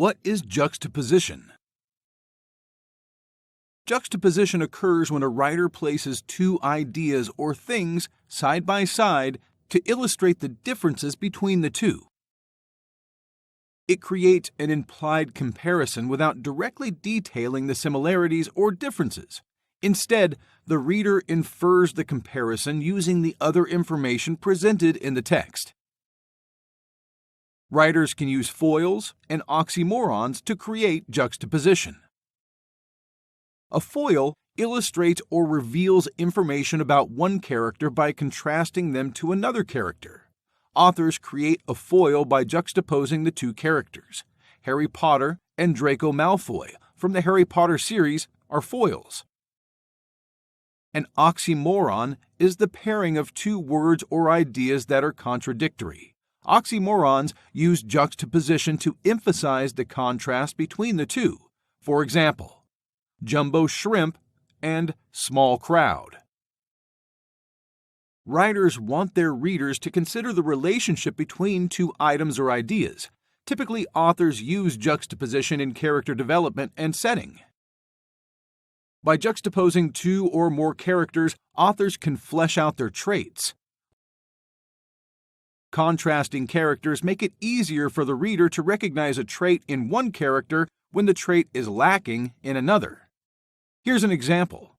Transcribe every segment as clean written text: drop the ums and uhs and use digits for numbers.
What is juxtaposition? Juxtaposition occurs when a writer places two ideas or things side by side to illustrate the differences between the two. It creates an implied comparison without directly detailing the similarities or differences. Instead, the reader infers the comparison using the other information presented in the text. Writers can use foils and oxymorons to create juxtaposition. A foil illustrates or reveals information about one character by contrasting them to another character. Authors create a foil by juxtaposing the two characters. Harry Potter and Draco Malfoy from the Harry Potter series are foils. An oxymoron is the pairing of two words or ideas that are contradictory. Oxymorons use juxtaposition to emphasize the contrast between the two. For example, jumbo shrimp and small crowd. Writers want their readers to consider the relationship between two items or ideas. Typically, authors use juxtaposition in character development and setting. By juxtaposing two or more characters, authors can flesh out their traits. Contrasting characters make it easier for the reader to recognize a trait in one character when the trait is lacking in another. Here's an example.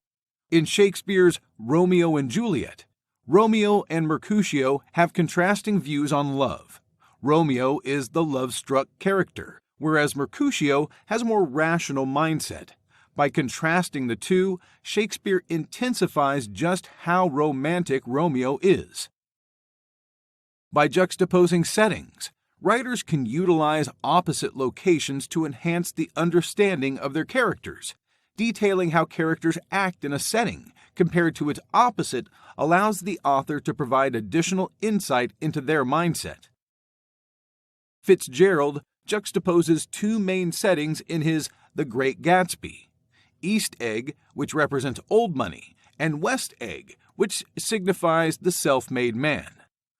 In Shakespeare's Romeo and Juliet, Romeo and Mercutio have contrasting views on love. Romeo is the love-struck character, whereas Mercutio has a more rational mindset. By contrasting the two, Shakespeare intensifies just how romantic Romeo is. By juxtaposing settings, writers can utilize opposite locations to enhance the understanding of their characters. Detailing how characters act in a setting compared to its opposite allows the author to provide additional insight into their mindset. Fitzgerald juxtaposes two main settings in his The Great Gatsby: East Egg, which represents old money, and West Egg, which signifies the self-made man.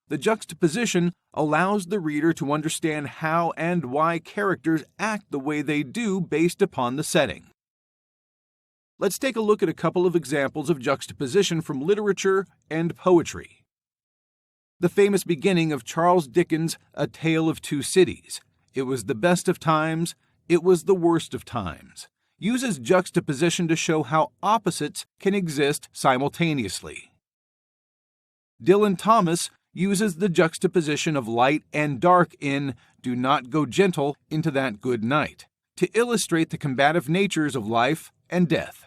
The juxtaposition allows the reader to understand how and why characters act the way they do based upon the setting. Let's take a look at a couple of examples of juxtaposition from literature and poetry. The famous beginning of Charles Dickens' A Tale of Two Cities, "It was the best of times, it was the worst of times," uses juxtaposition to show how opposites can exist simultaneously. Dylan Thomas uses the juxtaposition of light and dark in Do Not Go Gentle into That Good Night to illustrate the combative natures of life and death.